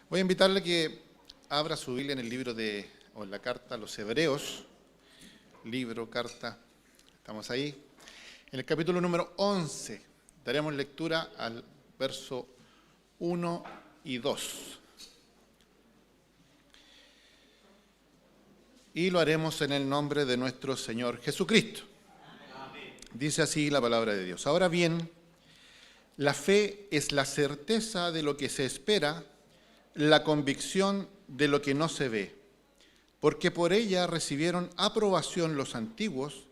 Voy a invitarle a que abra su Biblia en el libro o en la carta a los Hebreos, carta, estamos ahí, en el capítulo número 11, daremos lectura al verso 1 y 2. Y lo haremos en el nombre de nuestro Señor Jesucristo. Amén. Dice así la palabra de Dios. Ahora bien, la fe es la certeza de lo que se espera, la convicción de lo que no se ve, porque por ella recibieron aprobación los antiguos,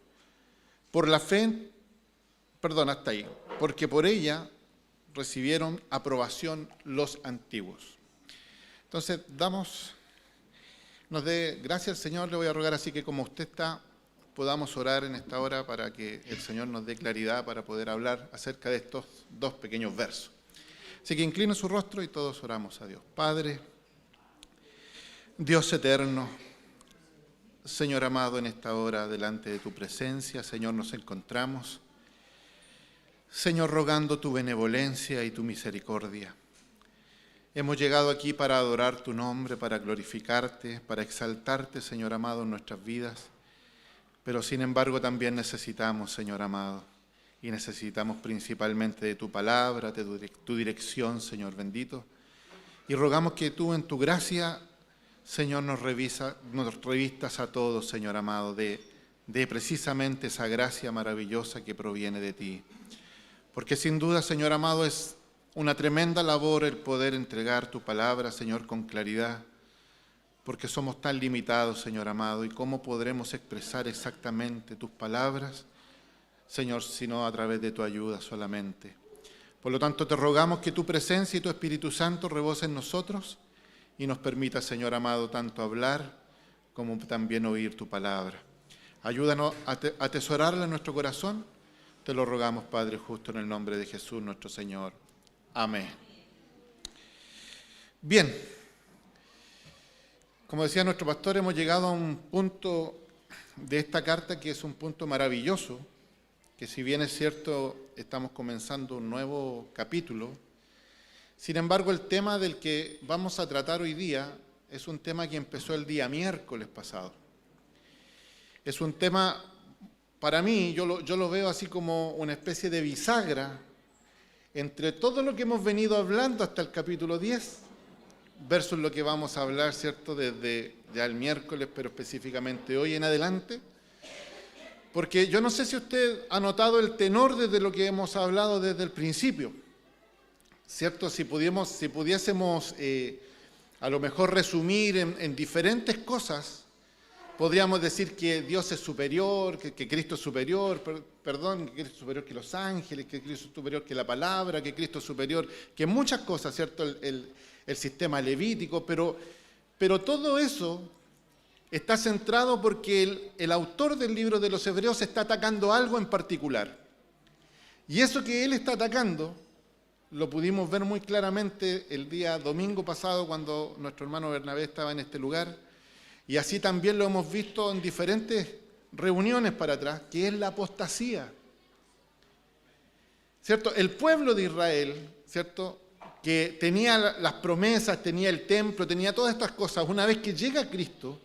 porque por ella recibieron aprobación los antiguos. Entonces, nos dé gracias al Señor, le voy a rogar así que como usted está, podamos orar en esta hora para que el Señor nos dé claridad para poder hablar acerca de estos dos pequeños versos. Así que incline su rostro y todos oramos a Dios. Padre, Dios eterno, Señor amado, en esta hora delante de tu presencia, Señor, nos encontramos. Señor, rogando tu benevolencia y tu misericordia. Hemos llegado aquí para adorar tu nombre, para glorificarte, para exaltarte, Señor amado, en nuestras vidas. Pero sin embargo también necesitamos, Señor amado, y necesitamos principalmente de tu palabra, de tu dirección, Señor bendito. Y rogamos que tú en tu gracia, Señor, nos revistas a todos, Señor amado, de precisamente esa gracia maravillosa que proviene de ti. Porque sin duda, Señor amado, es una tremenda labor el poder entregar tu palabra, Señor, con claridad, porque somos tan limitados, Señor amado, y cómo podremos expresar exactamente tus palabras, Señor, sino a través de tu ayuda solamente. Por lo tanto, te rogamos que tu presencia y tu Espíritu Santo rebosen en nosotros y nos permita, Señor amado, tanto hablar como también oír tu palabra. Ayúdanos a atesorarla en nuestro corazón. Te lo rogamos, Padre, justo en el nombre de Jesús, nuestro Señor. Amén. Bien, como decía nuestro pastor, hemos llegado a un punto de esta carta que es un punto maravilloso, que si bien es cierto, estamos comenzando un nuevo capítulo, sin embargo el tema del que vamos a tratar hoy día es un tema que empezó el día miércoles pasado. Es un tema, para mí, yo lo veo así como una especie de bisagra entre todo lo que hemos venido hablando hasta el capítulo 10, versus lo que vamos a hablar, ¿cierto?, desde ya el miércoles, pero específicamente hoy en adelante. Porque yo no sé si usted ha notado el tenor desde lo que hemos hablado desde el principio, ¿cierto? Si pudiésemos a lo mejor resumir en diferentes cosas, podríamos decir que Dios es superior, que Cristo es superior, que Cristo es superior que los ángeles, que Cristo es superior que la palabra, que Cristo es superior que muchas cosas, ¿cierto? El sistema levítico, pero todo eso está centrado porque el autor del libro de los Hebreos está atacando algo en particular. Y eso que él está atacando, lo pudimos ver muy claramente el día domingo pasado cuando nuestro hermano Bernabé estaba en este lugar, y así también lo hemos visto en diferentes reuniones para atrás, que es la apostasía. ¿Cierto? El pueblo de Israel, ¿cierto?, que tenía las promesas, tenía el templo, tenía todas estas cosas, una vez que llega Cristo,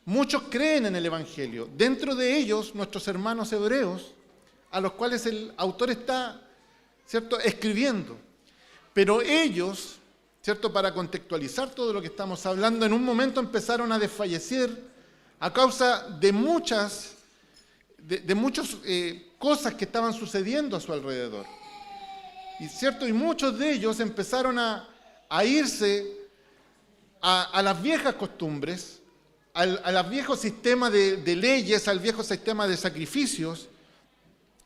muchos creen en el Evangelio. Dentro de ellos, nuestros hermanos hebreos, a los cuales el autor está, ¿cierto?, escribiendo. Pero ellos, ¿cierto?, para contextualizar todo lo que estamos hablando, en un momento empezaron a desfallecer a causa de muchas cosas que estaban sucediendo a su alrededor. Y muchos de ellos empezaron a irse a las viejas costumbres, al viejo sistema de leyes, al viejo sistema de sacrificios,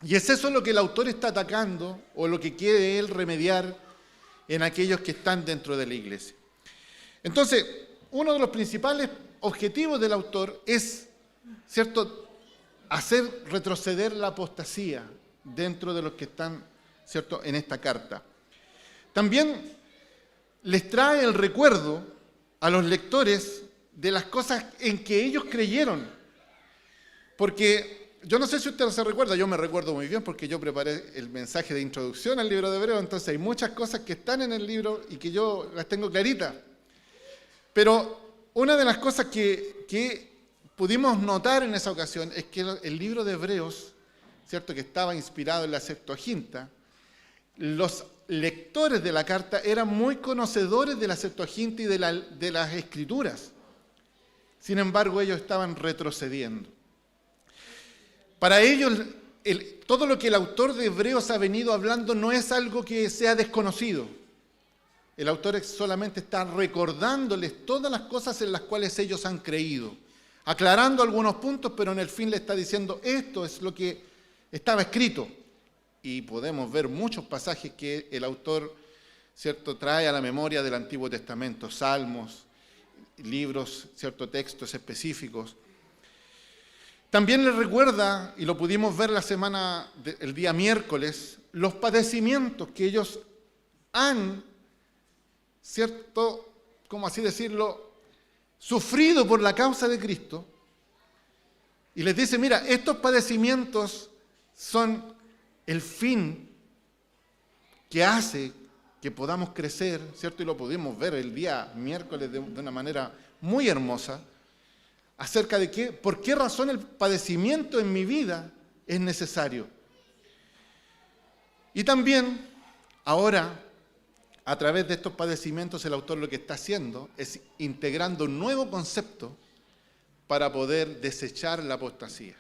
y es eso lo que el autor está atacando, o lo que quiere él remediar en aquellos que están dentro de la iglesia. Entonces, uno de los principales objetivos del autor es, ¿cierto?, hacer retroceder la apostasía dentro de los que están, ¿cierto?, en esta carta. También les trae el recuerdo a los lectores de las cosas en que ellos creyeron. Porque yo no sé si usted se recuerda, yo me recuerdo muy bien porque yo preparé el mensaje de introducción al libro de Hebreos, entonces hay muchas cosas que están en el libro y que yo las tengo claritas. Pero una de las cosas que pudimos notar en esa ocasión es que el libro de Hebreos, ¿cierto?, que estaba inspirado en la Septuaginta, los lectores de la carta eran muy conocedores de la Septuaginta y de las Escrituras. Sin embargo, ellos estaban retrocediendo. Para ellos, todo lo que el autor de Hebreos ha venido hablando no es algo que sea desconocido. El autor solamente está recordándoles todas las cosas en las cuales ellos han creído, aclarando algunos puntos, pero en el fin le está diciendo, esto es lo que estaba escrito. Y podemos ver muchos pasajes que el autor, ¿cierto?, trae a la memoria del Antiguo Testamento, salmos, libros, ¿cierto?, textos específicos. También les recuerda, y lo pudimos ver el día miércoles, los padecimientos que ellos han, ¿cierto?, ¿cómo así decirlo?, sufrido por la causa de Cristo. Y les dice, mira, estos padecimientos son el fin que hace que podamos crecer, ¿cierto? Y lo pudimos ver el día miércoles de una manera muy hermosa, acerca de por qué razón el padecimiento en mi vida es necesario. Y también, ahora, a través de estos padecimientos, el autor lo que está haciendo es integrando un nuevo concepto para poder desechar la apostasía.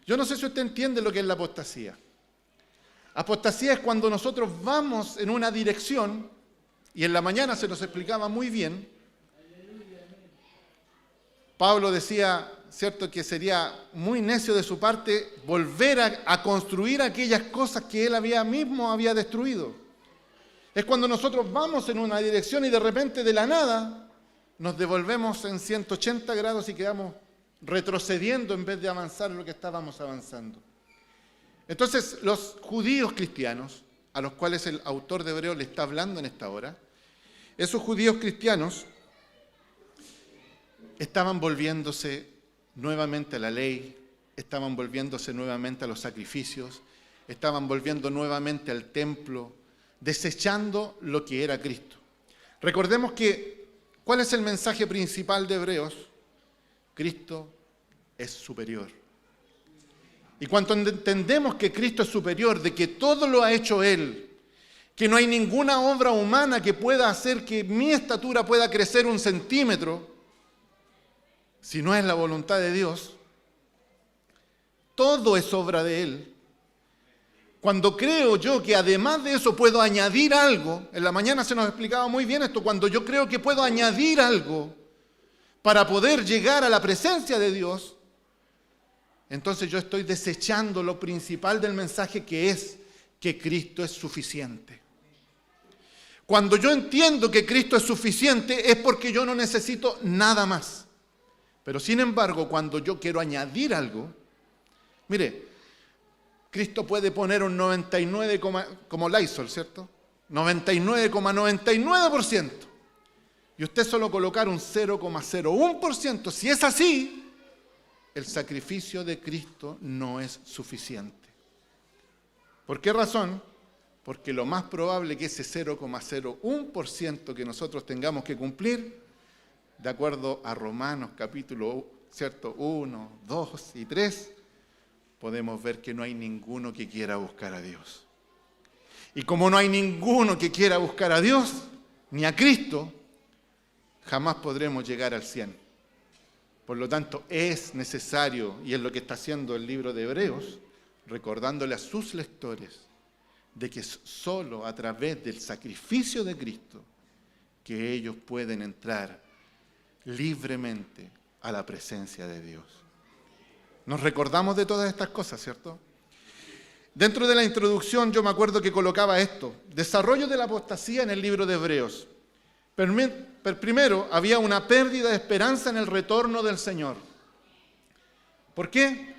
Yo no sé si usted entiende lo que es la apostasía. Apostasía es cuando nosotros vamos en una dirección, y en la mañana se nos explicaba muy bien. Pablo decía, ¿cierto?, que sería muy necio de su parte volver a construir aquellas cosas que él mismo había destruido. Es cuando nosotros vamos en una dirección y de repente de la nada nos devolvemos en 180 grados y quedamos retrocediendo en vez de avanzar lo que estábamos avanzando. Entonces, los judíos cristianos, a los cuales el autor de Hebreos le está hablando en esta hora, esos judíos cristianos estaban volviéndose nuevamente a la ley, estaban volviéndose nuevamente a los sacrificios, estaban volviendo nuevamente al templo, desechando lo que era Cristo. Recordemos ¿cuál es el mensaje principal de Hebreos? Cristo es superior. Y cuando entendemos que Cristo es superior, de que todo lo ha hecho Él, que no hay ninguna obra humana que pueda hacer que mi estatura pueda crecer 1 centímetro, si no es la voluntad de Dios, todo es obra de Él. Cuando creo yo que además de eso puedo añadir algo, en la mañana se nos explicaba muy bien esto, cuando yo creo que puedo añadir algo para poder llegar a la presencia de Dios, entonces yo estoy desechando lo principal del mensaje, que es que Cristo es suficiente. Cuando yo entiendo que Cristo es suficiente es porque yo no necesito nada más. Pero sin embargo, cuando yo quiero añadir algo, mire, Cristo puede poner un 99, como Lysol, ¿cierto? 99,99%. Y usted solo colocar un 0,01%. Si es así, el sacrificio de Cristo no es suficiente. ¿Por qué razón? Porque lo más probable que ese 0,01% que nosotros tengamos que cumplir, de acuerdo a Romanos capítulo 1, 2 y 3, podemos ver que no hay ninguno que quiera buscar a Dios. Y como no hay ninguno que quiera buscar a Dios, ni a Cristo, jamás podremos llegar al 100. Por lo tanto, es necesario, y es lo que está haciendo el libro de Hebreos, recordándole a sus lectores de que es solo a través del sacrificio de Cristo que ellos pueden entrar libremente a la presencia de Dios. Nos recordamos de todas estas cosas, ¿cierto? Dentro de la introducción yo me acuerdo que colocaba esto: desarrollo de la apostasía en el libro de Hebreos. Primero, había una pérdida de esperanza en el retorno del Señor. ¿Por qué?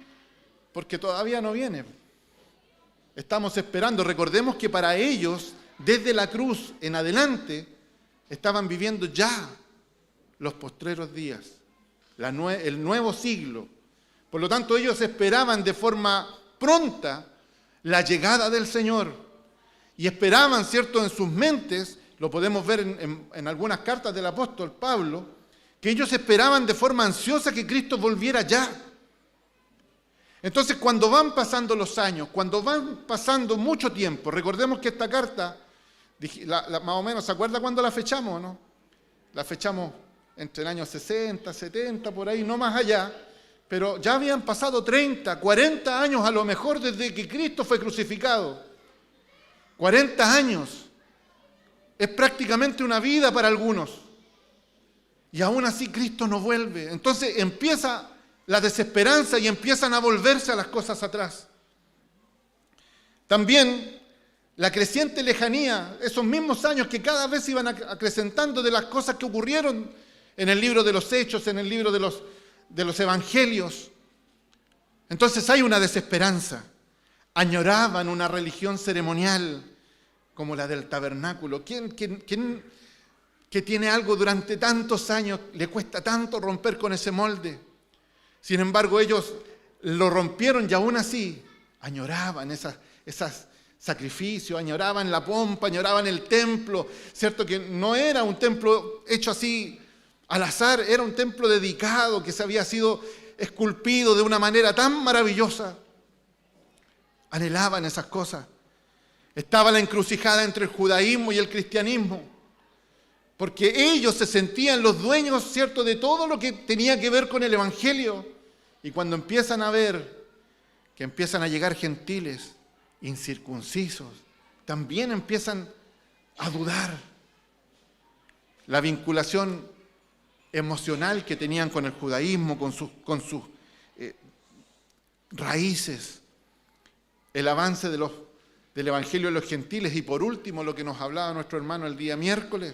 Porque todavía no viene. Estamos esperando. Recordemos que para ellos, desde la cruz en adelante, estaban viviendo ya los postreros días, el nuevo siglo. Por lo tanto, ellos esperaban de forma pronta la llegada del Señor. Y esperaban, ¿cierto?, en sus mentes lo podemos ver en algunas cartas del apóstol Pablo, que ellos esperaban de forma ansiosa que Cristo volviera ya. Entonces, cuando van pasando los años, cuando van pasando mucho tiempo, recordemos que esta carta, más o menos, ¿se acuerda cuándo la fechamos o no? La fechamos entre el año 60, 70, por ahí, no más allá, pero ya habían pasado 30, 40 años a lo mejor desde que Cristo fue crucificado. 40 años. Es prácticamente una vida para algunos. Y aún así Cristo no vuelve. Entonces empieza la desesperanza y empiezan a volverse a las cosas atrás. También la creciente lejanía, esos mismos años que cada vez iban acrecentando de las cosas que ocurrieron en el libro de los Hechos, en el libro de los Evangelios. Entonces hay una desesperanza. Añoraban una religión ceremonial como la del tabernáculo. ¿Quién que tiene algo durante tantos años le cuesta tanto romper con ese molde? Sin embargo, ellos lo rompieron y aún así añoraban esas sacrificios, añoraban la pompa, añoraban el templo, ¿cierto? Que no era un templo hecho así al azar, era un templo dedicado que se había sido esculpido de una manera tan maravillosa. Anhelaban esas cosas. Estaba la encrucijada entre el judaísmo y el cristianismo, porque ellos se sentían los dueños, ¿cierto?, de todo lo que tenía que ver con el Evangelio. Y cuando empiezan a ver que empiezan a llegar gentiles, incircuncisos, también empiezan a dudar. La vinculación emocional que tenían con el judaísmo, con sus raíces, el avance del Evangelio de los gentiles y por último lo que nos hablaba nuestro hermano el día miércoles,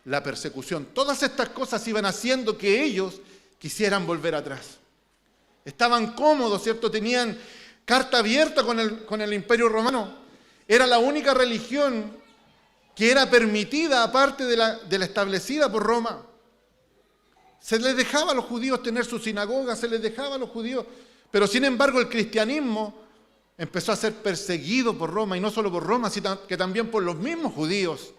la persecución. Todas estas cosas iban haciendo que ellos quisieran volver atrás. Estaban cómodos, ¿cierto? Tenían carta abierta con el Imperio Romano. Era la única religión que era permitida aparte de la establecida por Roma. Se les dejaba a los judíos tener sus sinagogas, se les dejaba a los judíos, pero sin embargo el cristianismo empezó a ser perseguido por Roma, y no solo por Roma, sino que también por los mismos judíos.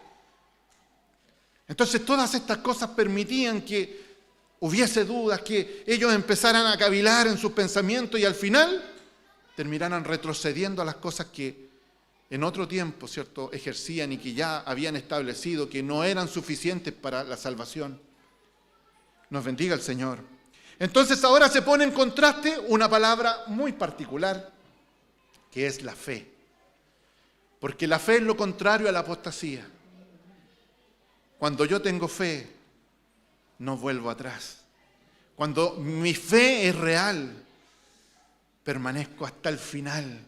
Entonces todas estas cosas permitían que hubiese dudas, que ellos empezaran a cavilar en sus pensamientos y al final terminaran retrocediendo a las cosas que en otro tiempo, ¿cierto?, ejercían y que ya habían establecido que no eran suficientes para la salvación. Nos bendiga el Señor. Entonces ahora se pone en contraste una palabra muy particular, que es la fe. Porque la fe es lo contrario a la apostasía. Cuando yo tengo fe, no vuelvo atrás. Cuando mi fe es real, permanezco hasta el final.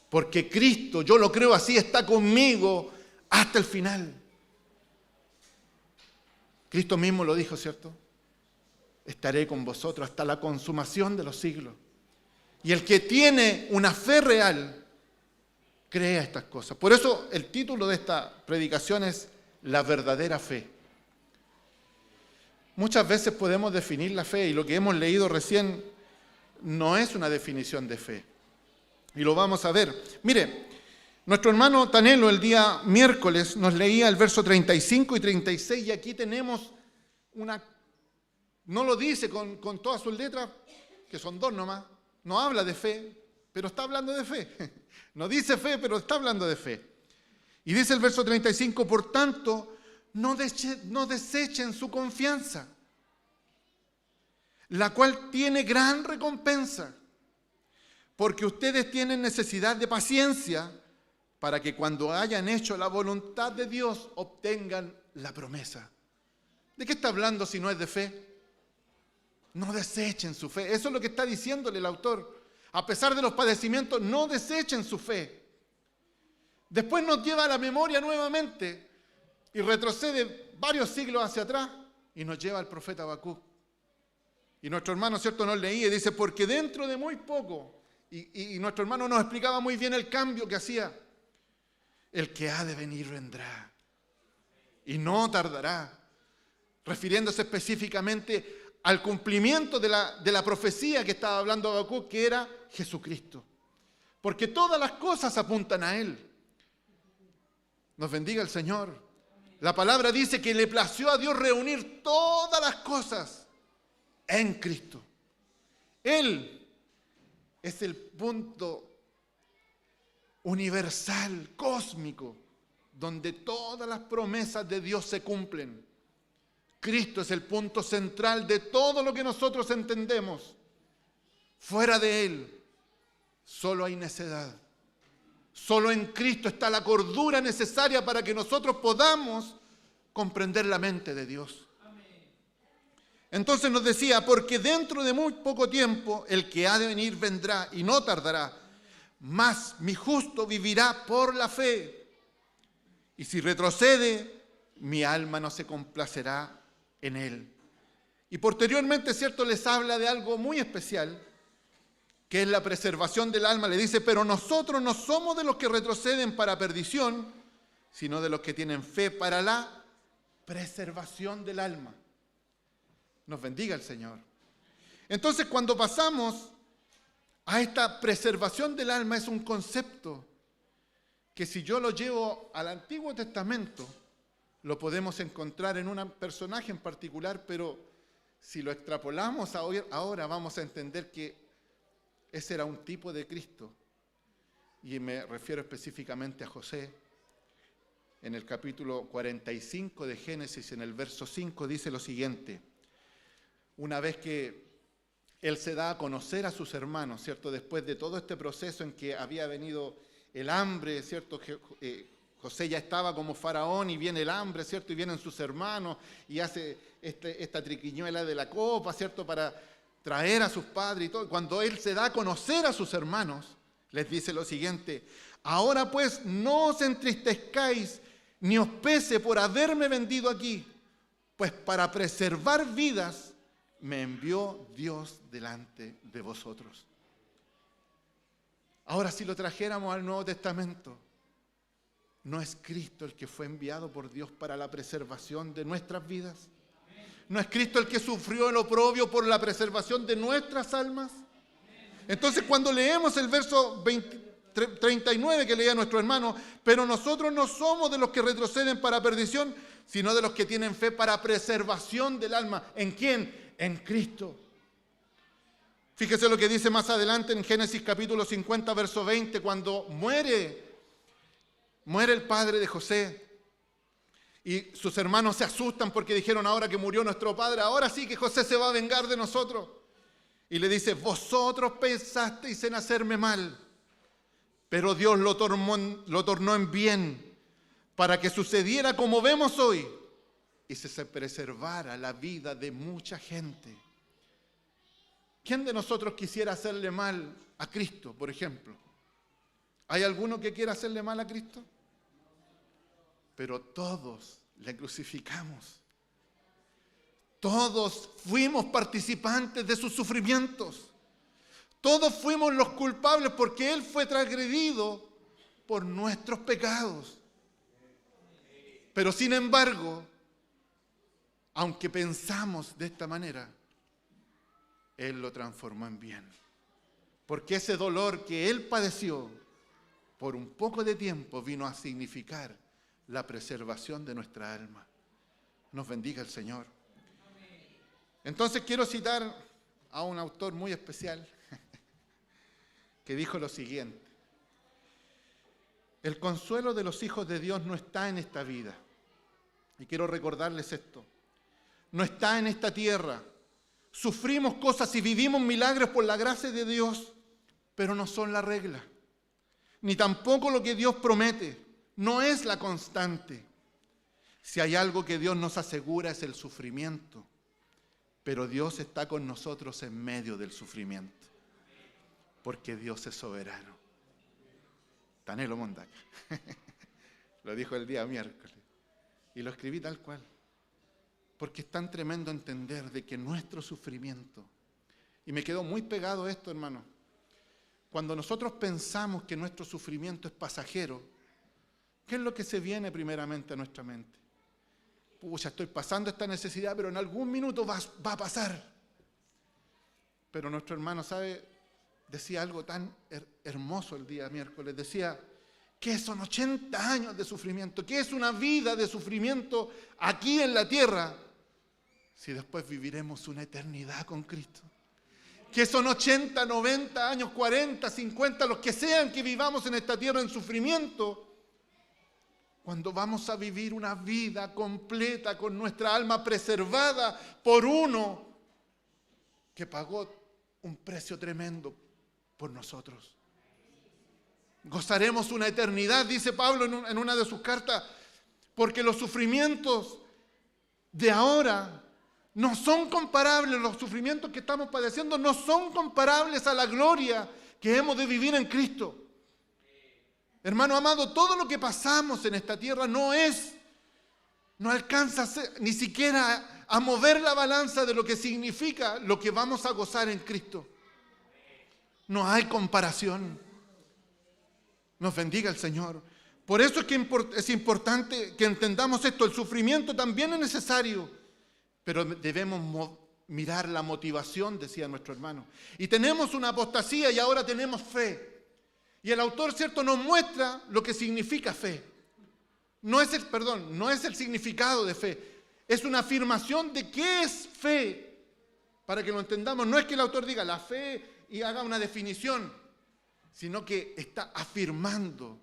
Porque Cristo, yo lo creo así, está conmigo hasta el final. Cristo mismo lo dijo, ¿cierto? Estaré con vosotros hasta la consumación de los siglos. Y el que tiene una fe real, cree estas cosas. Por eso el título de esta predicación es La verdadera fe. Muchas veces podemos definir la fe y lo que hemos leído recién no es una definición de fe. Y lo vamos a ver. Mire, nuestro hermano Tanelo el día miércoles nos leía el verso 35 y 36 y aquí tenemos no lo dice con todas sus letras, que son dos nomás, no habla de fe, pero está hablando de fe. No dice fe, pero está hablando de fe. Y dice el verso 35, por tanto, no desechen su confianza, la cual tiene gran recompensa, porque ustedes tienen necesidad de paciencia para que cuando hayan hecho la voluntad de Dios obtengan la promesa. ¿De qué está hablando si no es de fe? No desechen su fe. Eso es lo que está diciéndole el autor. A pesar de los padecimientos, no desechen su fe. Después nos lleva a la memoria nuevamente y retrocede varios siglos hacia atrás y nos lleva al profeta Habacuc. Y nuestro hermano, ¿cierto?, nos leía y dice, porque dentro de muy poco, y nuestro hermano nos explicaba muy bien el cambio que hacía, el que ha de venir vendrá y no tardará, refiriéndose específicamente al cumplimiento de la profecía que estaba hablando Habacuc, que era Jesucristo. Porque todas las cosas apuntan a Él. Nos bendiga el Señor. La palabra dice que le plació a Dios reunir todas las cosas en Cristo. Él es el punto universal, cósmico, donde todas las promesas de Dios se cumplen. Cristo es el punto central de todo lo que nosotros entendemos. Fuera de Él, solo hay necedad. Solo en Cristo está la cordura necesaria para que nosotros podamos comprender la mente de Dios. Entonces nos decía, porque dentro de muy poco tiempo el que ha de venir vendrá y no tardará, mas mi justo vivirá por la fe. Y si retrocede, mi alma no se complacerá en él. Y posteriormente, cierto, les habla de algo muy especial, que es la preservación del alma. Le dice, pero nosotros no somos de los que retroceden para perdición, sino de los que tienen fe para la preservación del alma. Nos bendiga el Señor. Entonces, cuando pasamos a esta preservación del alma, es un concepto que si yo lo llevo al Antiguo Testamento, lo podemos encontrar en un personaje en particular, pero si lo extrapolamos ahora vamos a entender que ese era un tipo de Cristo. Y me refiero específicamente a José. En el capítulo 45 de Génesis, en el verso 5, dice lo siguiente. Una vez que él se da a conocer a sus hermanos, ¿cierto? Después de todo este proceso en que había venido el hambre, ¿cierto? José ya estaba como faraón y viene el hambre, ¿cierto? Y vienen sus hermanos y hace esta triquiñuela de la copa, ¿cierto? Para traer a sus padres y todo. Cuando él se da a conocer a sus hermanos, les dice lo siguiente: ahora pues no os entristezcáis ni os pese por haberme vendido aquí, pues para preservar vidas me envió Dios delante de vosotros. Ahora, si lo trajéramos al Nuevo Testamento, ¿no es Cristo el que fue enviado por Dios para la preservación de nuestras vidas? ¿No es Cristo el que sufrió el oprobio por la preservación de nuestras almas? Entonces, cuando leemos el verso 39 que leía nuestro hermano, pero nosotros no somos de los que retroceden para perdición, sino de los que tienen fe para preservación del alma. ¿En quién? En Cristo. Fíjese lo que dice más adelante en Génesis capítulo 50, verso 20, cuando muere el padre de José. Y sus hermanos se asustan porque dijeron, ahora que murió nuestro padre, ahora sí que José se va a vengar de nosotros. Y le dice, vosotros pensasteis en hacerme mal, pero Dios lo tornó en bien, para que sucediera como vemos hoy, y se preservara la vida de mucha gente. ¿Quién de nosotros quisiera hacerle mal a Cristo, por ejemplo? ¿Hay alguno que quiera hacerle mal a Cristo? Pero todos le crucificamos. Todos fuimos participantes de sus sufrimientos. Todos fuimos los culpables porque Él fue transgredido por nuestros pecados. Pero sin embargo, aunque pensamos de esta manera, Él lo transformó en bien. Porque ese dolor que Él padeció por un poco de tiempo vino a significar la preservación de nuestra alma. Nos bendiga el Señor. Entonces quiero citar a un autor muy especial que dijo lo siguiente: el consuelo de los hijos de Dios no está en esta vida. Y quiero recordarles esto: no está en esta tierra. Sufrimos cosas y vivimos milagros por la gracia de Dios, pero no son la regla. Ni tampoco lo que Dios promete. No es la constante. Si hay algo que Dios nos asegura es el sufrimiento. Pero Dios está con nosotros en medio del sufrimiento. Porque Dios es soberano. Tanelo Mondaca. Lo dijo el día miércoles. Y lo escribí tal cual. Porque es tan tremendo entender de que nuestro sufrimiento, y me quedó muy pegado esto, hermano, cuando nosotros pensamos que nuestro sufrimiento es pasajero, ¿qué es lo que se viene primeramente a nuestra mente? Pucha, estoy pasando esta necesidad, pero en algún minuto va a pasar. Pero nuestro hermano, ¿sabe? Decía algo tan hermoso el día miércoles. Decía ¿Qué son 80 años de sufrimiento? ¿Qué es una vida de sufrimiento aquí en la tierra? Si después viviremos una eternidad con Cristo. ¿Qué son 80, 90 años, 40, 50, los que sean que vivamos en esta tierra en sufrimiento? Cuando vamos a vivir una vida completa con nuestra alma preservada por uno que pagó un precio tremendo por nosotros. Gozaremos una eternidad, dice Pablo en una de sus cartas, porque los sufrimientos de ahora no son comparables, los sufrimientos que estamos padeciendo no son comparables a la gloria que hemos de vivir en Cristo. Hermano amado, todo lo que pasamos en esta tierra no alcanza ni siquiera a mover la balanza de lo que significa lo que vamos a gozar en Cristo. No hay comparación. Nos bendiga el Señor. Por eso es que es importante que entendamos esto. El sufrimiento también es necesario, pero debemos mirar la motivación, decía nuestro hermano. Y tenemos una apostasía y ahora tenemos fe. Y el autor, ¿cierto?, nos muestra lo que significa fe. No es el significado de fe. Es una afirmación de qué es fe, para que lo entendamos. No es que el autor diga la fe y haga una definición, sino que está afirmando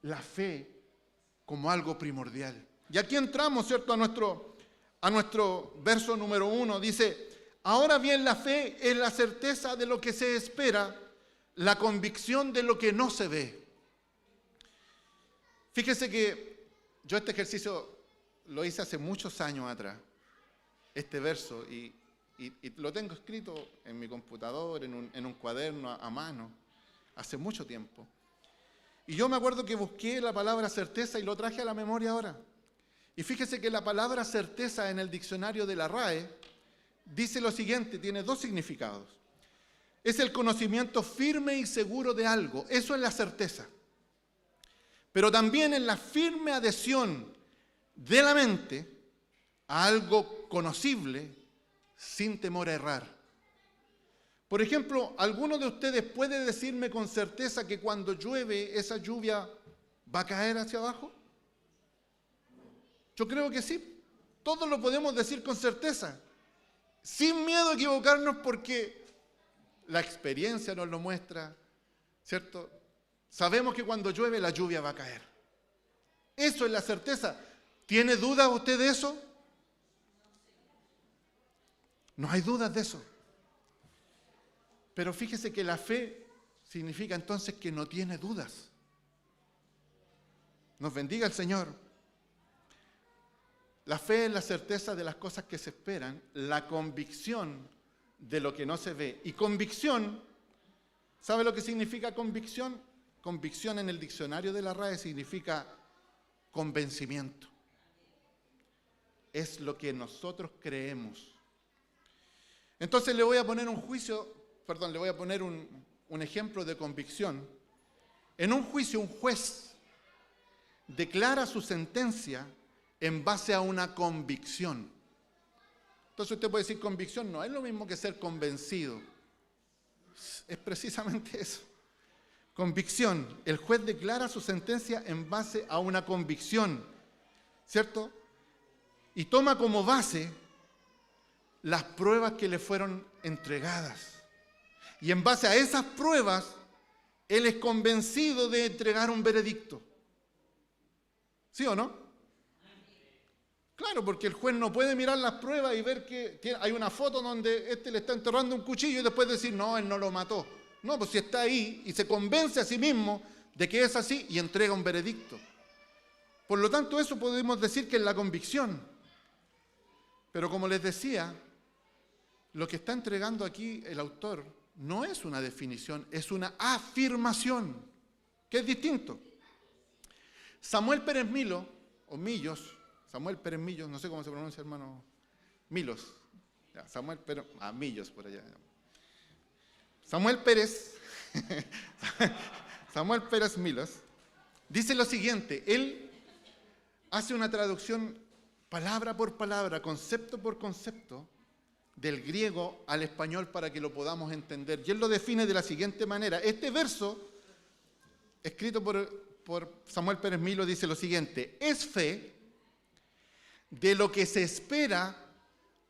la fe como algo primordial. Y aquí entramos, ¿cierto?, a nuestro verso número 1. Dice, ahora bien, la fe es la certeza de lo que se espera, la convicción de lo que no se ve. Fíjese que yo este ejercicio lo hice hace muchos años atrás, este verso, y lo tengo escrito en mi computador, en un cuaderno a mano, hace mucho tiempo. Y yo me acuerdo que busqué la palabra certeza y lo traje a la memoria ahora. Y fíjese que la palabra certeza en el diccionario de la RAE dice lo siguiente, tiene dos significados. Es el conocimiento firme y seguro de algo, eso es la certeza. Pero también es la firme adhesión de la mente a algo conocible, sin temor a errar. Por ejemplo, ¿alguno de ustedes puede decirme con certeza que cuando llueve esa lluvia va a caer hacia abajo? Yo creo que sí. Todos lo podemos decir con certeza, sin miedo a equivocarnos, porque la experiencia nos lo muestra, ¿cierto? Sabemos que cuando llueve la lluvia va a caer. Eso es la certeza. ¿Tiene duda usted de eso? No hay dudas de eso. Pero fíjese que la fe significa entonces que no tiene dudas. Nos bendiga el Señor. La fe es la certeza de las cosas que se esperan, la convicción de lo que no se ve. Y convicción, ¿sabe lo que significa convicción? Convicción en el diccionario de la RAE significa convencimiento. Es lo que nosotros creemos. Entonces le voy a poner un ejemplo de convicción. En un juicio, un juez declara su sentencia en base a una convicción. Entonces usted puede decir convicción, no es lo mismo que ser convencido. Es precisamente eso. Convicción. El juez declara su sentencia en base a una convicción, ¿cierto? Y toma como base las pruebas que le fueron entregadas. Y en base a esas pruebas, él es convencido de entregar un veredicto. ¿Sí o no? Claro, porque el juez no puede mirar las pruebas y ver que hay una foto donde le está enterrando un cuchillo y después decir, no, él no lo mató. No, pues si está ahí y se convence a sí mismo de que es así y entrega un veredicto. Por lo tanto, eso podemos decir que es la convicción. Pero como les decía, lo que está entregando aquí el autor no es una definición, es una afirmación, que es distinto. Samuel Pérez Millos, no sé cómo se pronuncia, hermano, Milos, ya, Millos por allá. Samuel Pérez Millos dice lo siguiente, él hace una traducción palabra por palabra, concepto por concepto, del griego al español para que lo podamos entender. Y él lo define de la siguiente manera. Este verso escrito por Samuel Pérez Milo, dice lo siguiente: es fe de lo que se espera,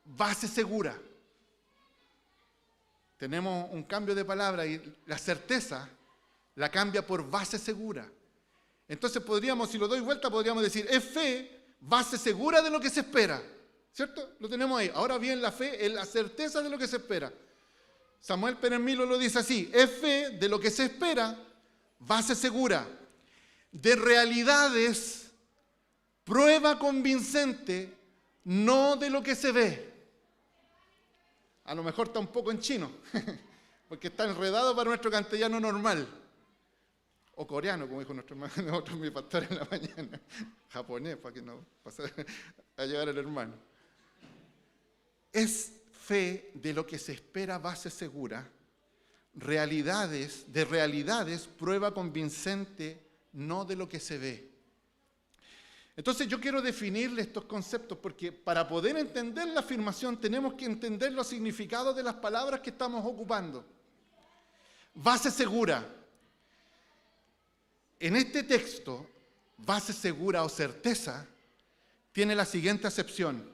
base segura. Tenemos un cambio de palabra y la certeza la cambia por base segura. Entonces si lo doy vuelta, podríamos decir, es fe, base segura de lo que se espera. ¿Cierto? Lo tenemos ahí. Ahora bien, la fe es la certeza de lo que se espera. Samuel Pérez Milo lo dice así: es fe de lo que se espera, base segura, de realidades, prueba convincente, no de lo que se ve. A lo mejor está un poco en chino, porque está enredado para nuestro castellano normal. O coreano, como dijo mi pastor en la mañana. Japonés, para que no pase a llegar el hermano. Es fe de lo que se espera, base segura, de realidades, prueba convincente, no de lo que se ve. Entonces yo quiero definirle estos conceptos, porque para poder entender la afirmación tenemos que entender los significados de las palabras que estamos ocupando. Base segura. En este texto, base segura o certeza tiene la siguiente acepción.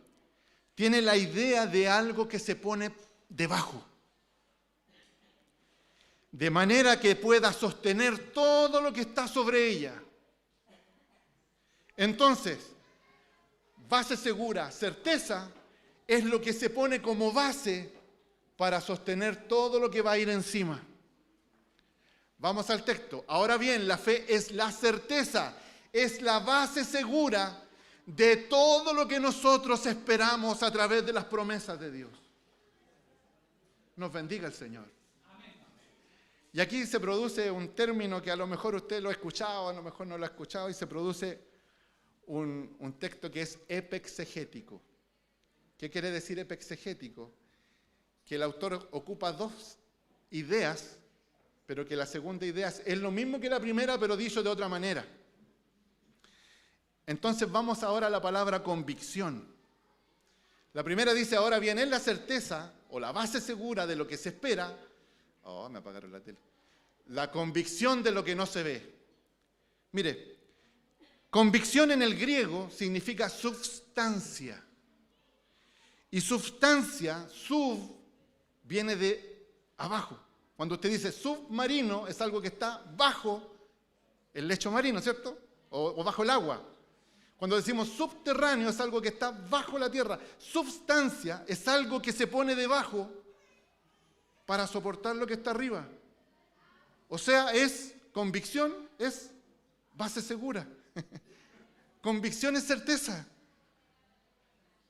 Tiene la idea de algo que se pone debajo, de manera que pueda sostener todo lo que está sobre ella. Entonces, base segura, certeza, es lo que se pone como base para sostener todo lo que va a ir encima. Vamos al texto. Ahora bien, la fe es la certeza, es la base segura de todo lo que nosotros esperamos a través de las promesas de Dios. Nos bendiga el Señor. Y aquí se produce un término que a lo mejor usted lo ha escuchado, a lo mejor no lo ha escuchado, y se produce un texto que es epexegético. ¿Qué quiere decir epexegético? Que el autor ocupa dos ideas, pero que la segunda idea es lo mismo que la primera, pero dicho de otra manera. Entonces vamos ahora a la palabra convicción. La primera dice, ahora bien, es la certeza o la base segura de lo que se espera. Oh, me apagaron la tele. La convicción de lo que no se ve. Mire, convicción en el griego significa substancia. Y substancia, sub, viene de abajo. Cuando usted dice submarino, es algo que está bajo el lecho marino, ¿cierto? O bajo el agua. Cuando decimos subterráneo, es algo que está bajo la tierra. Substancia es algo que se pone debajo para soportar lo que está arriba. O sea, convicción, es base segura. Convicción es certeza.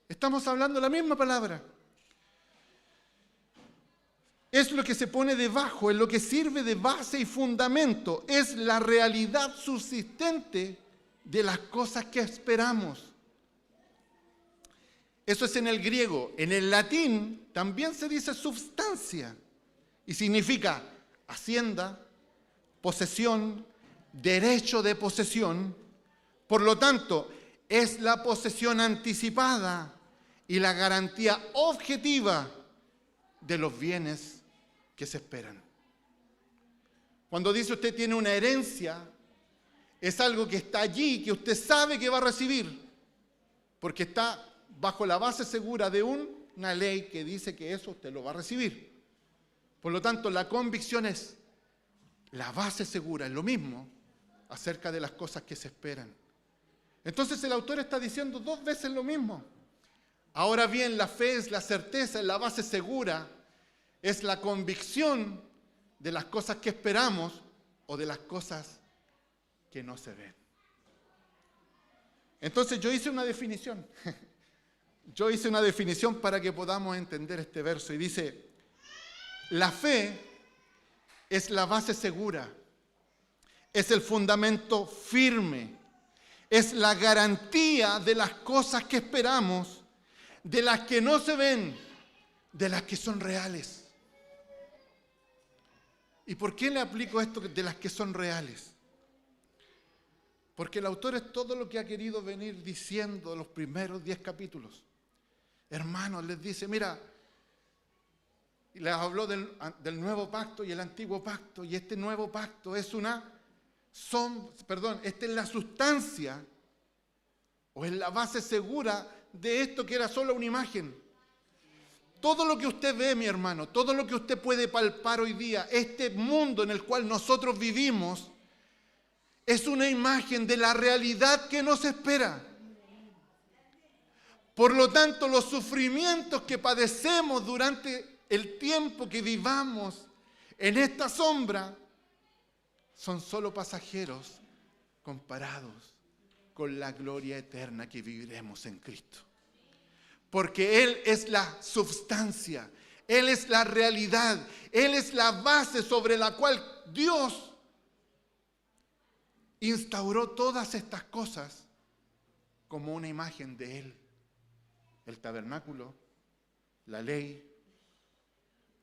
Estamos hablando la misma palabra. Es lo que se pone debajo, es lo que sirve de base y fundamento. Es la realidad subsistente de las cosas que esperamos. Eso es en el griego. En el latín también se dice substancia y significa hacienda, posesión, derecho de posesión. Por lo tanto, es la posesión anticipada y la garantía objetiva de los bienes que se esperan. Cuando dice usted tiene una herencia, es algo que está allí, que usted sabe que va a recibir, porque está bajo la base segura de una ley que dice que eso usted lo va a recibir. Por lo tanto, la convicción es la base segura, es lo mismo acerca de las cosas que se esperan. Entonces el autor está diciendo dos veces lo mismo. Ahora bien, la fe es la certeza, es la base segura, es la convicción de las cosas que esperamos o de las cosas que no se ven. Entonces yo hice una definición. Yo hice una definición para que podamos entender este verso y dice, la fe es la base segura, es el fundamento firme, es la garantía de las cosas que esperamos, de las que no se ven, de las que son reales. ¿Y por qué le aplico esto de las que son reales? Porque el autor es todo lo que ha querido venir diciendo los primeros 10 capítulos. Hermanos, les dice, mira, les habló del nuevo pacto y el antiguo pacto, y este nuevo pacto es una esta es la sustancia o es la base segura de esto que era solo una imagen. Todo lo que usted ve, mi hermano, todo lo que usted puede palpar hoy día, este mundo en el cual nosotros vivimos, es una imagen de la realidad que nos espera. Por lo tanto, los sufrimientos que padecemos durante el tiempo que vivamos en esta sombra son solo pasajeros comparados con la gloria eterna que viviremos en Cristo. Porque Él es la substancia, Él es la realidad, Él es la base sobre la cual Dios instauró todas estas cosas como una imagen de Él. El tabernáculo, la ley,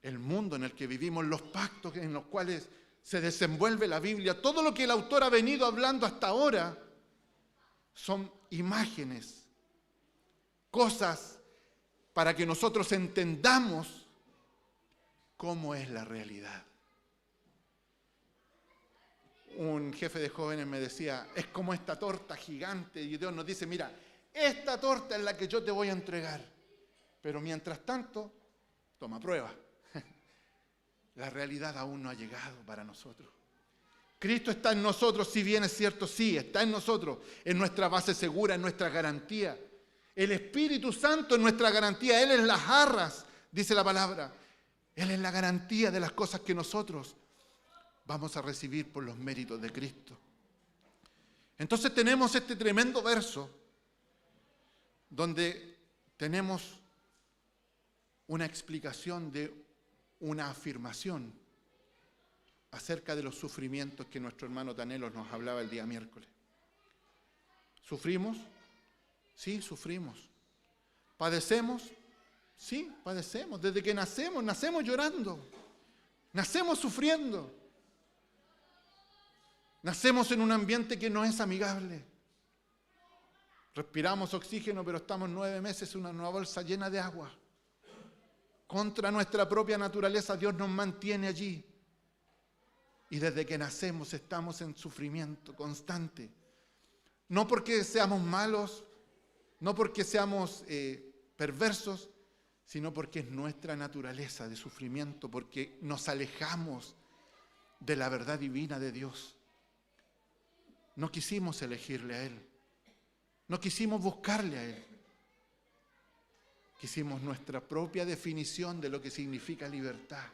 el mundo en el que vivimos, los pactos en los cuales se desenvuelve la Biblia, todo lo que el autor ha venido hablando hasta ahora son imágenes, cosas para que nosotros entendamos cómo es la realidad. Un jefe de jóvenes me decía, es como esta torta gigante, y Dios nos dice, mira, esta torta es la que yo te voy a entregar, pero mientras tanto, toma prueba. La realidad aún no ha llegado para nosotros. Cristo está en nosotros, si bien es cierto, sí, está en nosotros, en nuestra base segura, en nuestra garantía. El Espíritu Santo es nuestra garantía, Él es las arras, dice la palabra. Él es la garantía de las cosas que nosotros vamos a recibir por los méritos de Cristo. Entonces tenemos este tremendo verso donde tenemos una explicación de una afirmación acerca de los sufrimientos que nuestro hermano Tanelos nos hablaba el día miércoles. ¿Sufrimos? Sí, sufrimos. ¿Padecemos? Sí, padecemos. Desde que nacemos llorando. Nacemos sufriendo. Nacemos en un ambiente que no es amigable. Respiramos oxígeno, pero estamos 9 meses en una bolsa llena de agua. Contra nuestra propia naturaleza, Dios nos mantiene allí. Y desde que nacemos estamos en sufrimiento constante. No porque seamos malos, no porque seamos perversos, sino porque es nuestra naturaleza de sufrimiento, porque nos alejamos de la verdad divina de Dios. No quisimos elegirle a Él. No quisimos buscarle a Él. Quisimos nuestra propia definición de lo que significa libertad.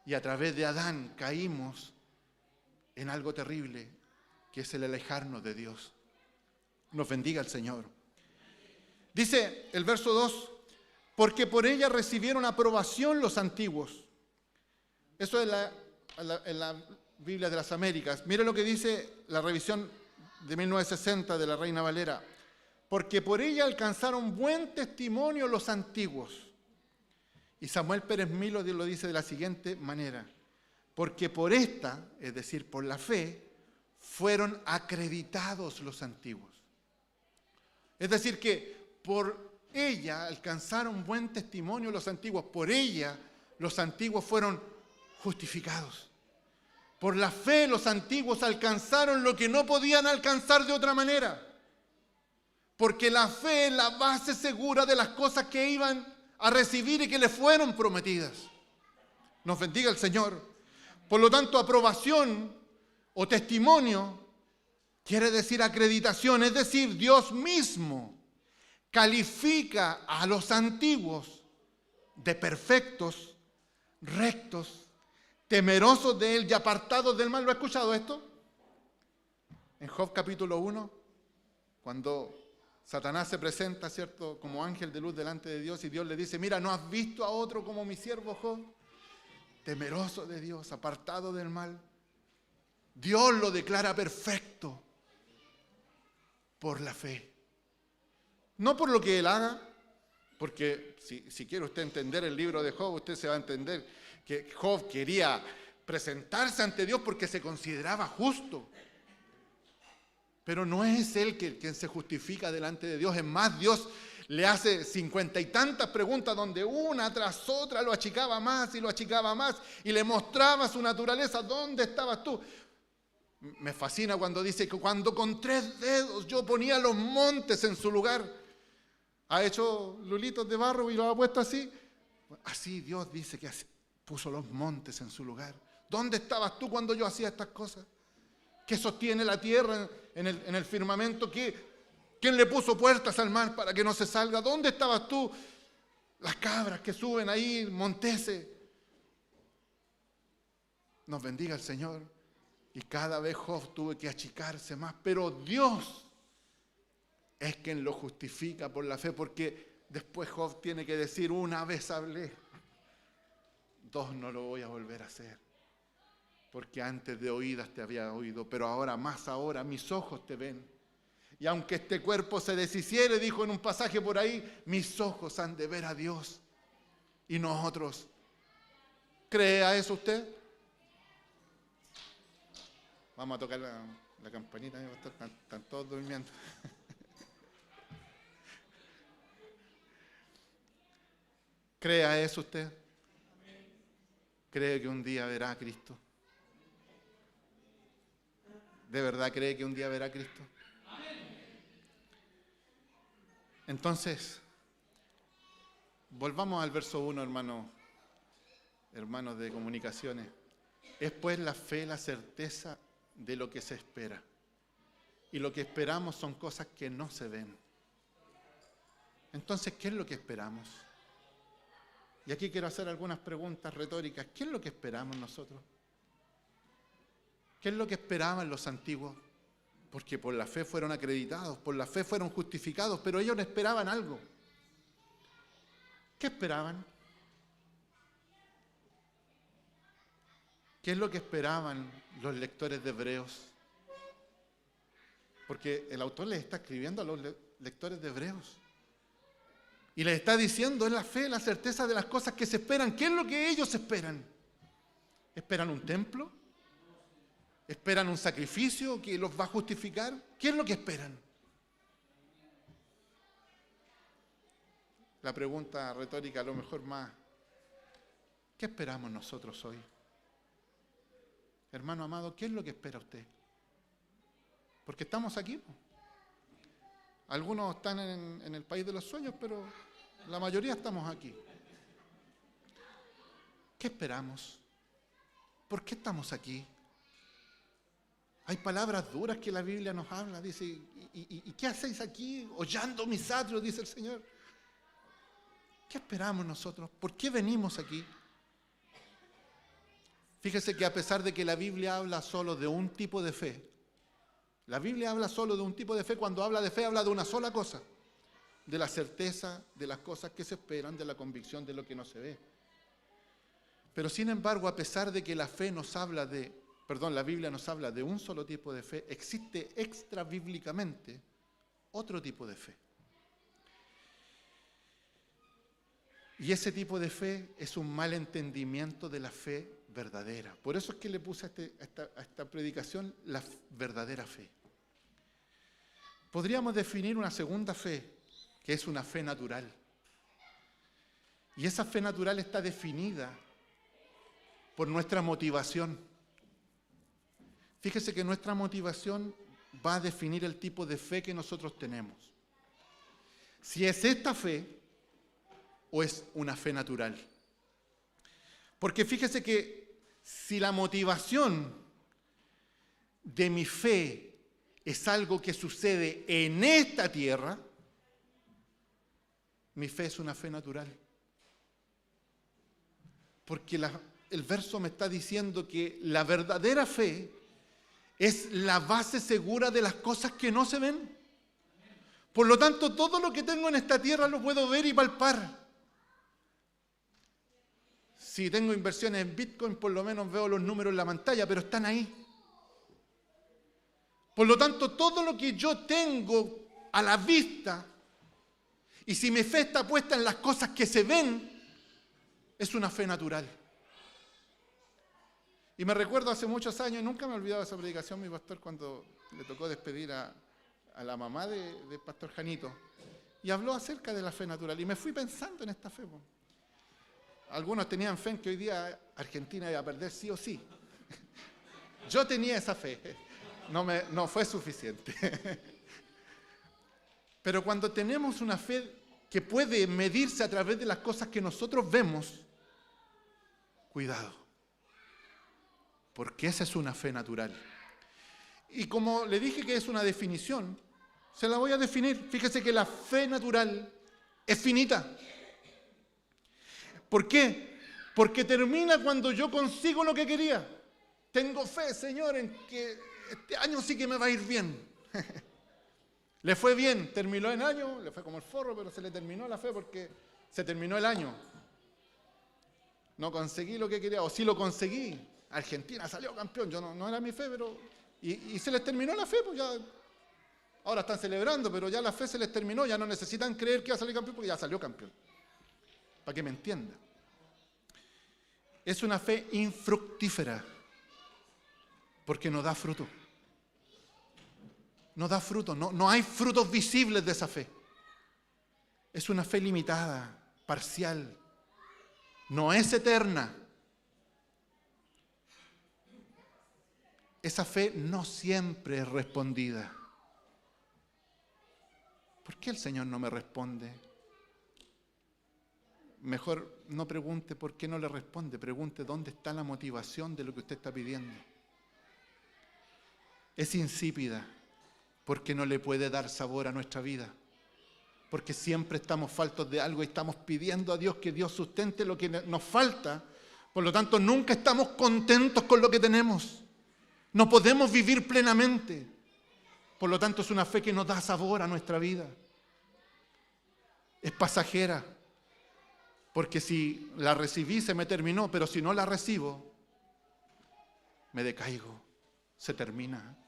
Y a través de Adán caímos en algo terrible, que es el alejarnos de Dios. Nos bendiga el Señor. Dice el verso 2, porque por ella recibieron aprobación los antiguos. Eso es en la Biblia de las Américas. Mire lo que dice la revisión de 1960 de la Reina Valera. Porque por ella alcanzaron buen testimonio los antiguos. Y Samuel Pérez Milo lo dice de la siguiente manera. Porque por esta, es decir, por la fe, fueron acreditados los antiguos. Es decir, que por ella alcanzaron buen testimonio los antiguos. Por ella los antiguos fueron justificados. Por la fe los antiguos alcanzaron lo que no podían alcanzar de otra manera. Porque la fe es la base segura de las cosas que iban a recibir y que les fueron prometidas. Nos bendiga el Señor. Por lo tanto, aprobación o testimonio quiere decir acreditación, es decir, Dios mismo califica a los antiguos de perfectos, rectos, temerosos de Él y apartados del mal. ¿Lo ha escuchado esto? En Job capítulo 1, cuando Satanás se presenta, ¿cierto?, como ángel de luz delante de Dios y Dios le dice, mira, ¿no has visto a otro como mi siervo Job? Temeroso de Dios, apartado del mal. Dios lo declara perfecto por la fe. No por lo que Él haga, porque si quiere usted entender el libro de Job, usted se va a entender que Job quería presentarse ante Dios porque se consideraba justo. Pero no es él quien se justifica delante de Dios. Es más, Dios le hace 50 y tantas preguntas donde una tras otra lo achicaba más y lo achicaba más y le mostraba su naturaleza. ¿Dónde estabas tú? Me fascina cuando dice que cuando con 3 dedos yo ponía los montes en su lugar. ¿Ha hecho lulitos de barro y los ha puesto así? Así Dios dice que puso los montes en su lugar. ¿Dónde estabas tú cuando yo hacía estas cosas? ¿Qué sostiene la tierra en el firmamento? ¿Quién le puso puertas al mar para que no se salga? ¿Dónde estabas tú? Las cabras que suben ahí, monteses. Nos bendiga el Señor. Y cada vez Job tuvo que achicarse más. Pero Dios es quien lo justifica por la fe, porque después Job tiene que decir: una vez hablé, 2 no lo voy a volver a hacer. Porque antes de oídas te había oído, pero ahora, más ahora, mis ojos te ven. Y aunque este cuerpo se deshiciere, dijo en un pasaje por ahí, mis ojos han de ver a Dios. Y nosotros, ¿cree a eso usted? Vamos a tocar la campanita, están todos durmiendo. ¿Cree a eso usted? ¿Cree que un día verá a Cristo? ¿De verdad cree que un día verá a Cristo? Entonces, volvamos al verso 1, hermanos de comunicaciones. Es pues la fe, la certeza de lo que se espera. Y lo que esperamos son cosas que no se ven. Entonces, ¿qué es lo que esperamos? Y aquí quiero hacer algunas preguntas retóricas. ¿Qué es lo que esperamos nosotros? ¿Qué es lo que esperaban los antiguos? Porque por la fe fueron acreditados, por la fe fueron justificados, pero ellos no esperaban algo. ¿Qué esperaban? ¿Qué es lo que esperaban los lectores de Hebreos? Porque el autor les está escribiendo a los lectores de Hebreos. Y les está diciendo, es la fe, la certeza de las cosas que se esperan. ¿Qué es lo que ellos esperan? ¿Esperan un templo? ¿Esperan un sacrificio que los va a justificar? ¿Qué es lo que esperan? La pregunta retórica, a lo mejor más, ¿qué esperamos nosotros hoy? Hermano amado, ¿qué es lo que espera usted? Porque estamos aquí. Algunos están en el país de los sueños, pero la mayoría estamos aquí. ¿Qué esperamos? ¿Por qué estamos aquí? Hay palabras duras que la Biblia nos habla. Dice, ¿y qué hacéis aquí hollando mis atrios? Dice el Señor. ¿Qué esperamos nosotros? ¿Por qué venimos aquí? Fíjese que a pesar de que la Biblia habla solo de un tipo de fe, la Biblia habla solo de un tipo de fe. Cuando habla de fe, habla de una sola cosa: de la certeza de las cosas que se esperan, de la convicción de lo que no se ve. Pero sin embargo, a pesar de que la Biblia nos habla de un solo tipo de fe, existe extra bíblicamente otro tipo de fe. Y ese tipo de fe es un mal entendimiento de la fe verdadera. Por eso es que le puse a esta predicación la verdadera fe. Podríamos definir una segunda fe, que es una fe natural. Y esa fe natural está definida por nuestra motivación. Fíjese que nuestra motivación va a definir el tipo de fe que nosotros tenemos. Si es esta fe o es una fe natural. Porque fíjese que si la motivación de mi fe es algo que sucede en esta tierra, mi fe es una fe natural. Porque el verso me está diciendo que la verdadera fe es la base segura de las cosas que no se ven. Por lo tanto, todo lo que tengo en esta tierra lo puedo ver y palpar. Si tengo inversiones en Bitcoin, por lo menos veo los números en la pantalla, pero están ahí. Por lo tanto, todo lo que yo tengo a la vista, y si mi fe está puesta en las cosas que se ven, es una fe natural. Y me recuerdo hace muchos años, nunca me he olvidado de esa predicación, mi pastor, cuando le tocó despedir a la mamá del pastor Janito, y habló acerca de la fe natural, y me fui pensando en esta fe. Algunos tenían fe en que hoy día Argentina iba a perder sí o sí. Yo tenía esa fe. no fue suficiente. Pero cuando tenemos una fe que puede medirse a través de las cosas que nosotros vemos, cuidado, porque esa es una fe natural. Y como le dije que es una definición, se la voy a definir. Fíjese que la fe natural es finita. ¿Por qué? Porque termina cuando yo consigo lo que quería. Tengo fe, Señor, en que este año sí que me va a ir bien. Le fue bien, terminó el año, le fue como el forro, pero se le terminó la fe porque se terminó el año. No conseguí lo que quería, o sí lo conseguí. Argentina salió campeón, yo no era mi fe, pero... Y se les terminó la fe, pues ya... Ahora están celebrando, pero ya la fe se les terminó, ya no necesitan creer que va a salir campeón porque ya salió campeón. Para que me entienda. Es una fe infructífera, porque no da fruto. No da fruto, no hay frutos visibles de esa fe. Es una fe limitada, parcial. No es eterna. Esa fe no siempre es respondida. ¿Por qué el Señor no me responde? Mejor no pregunte por qué no le responde, pregunte dónde está la motivación de lo que usted está pidiendo. Es insípida porque no le puede dar sabor a nuestra vida, porque siempre estamos faltos de algo y estamos pidiendo a Dios que Dios sustente lo que nos falta, por lo tanto nunca estamos contentos con lo que tenemos, no podemos vivir plenamente, por lo tanto es una fe que no da sabor a nuestra vida, es pasajera, porque si la recibí se me terminó, pero si no la recibo, me decaigo, se termina.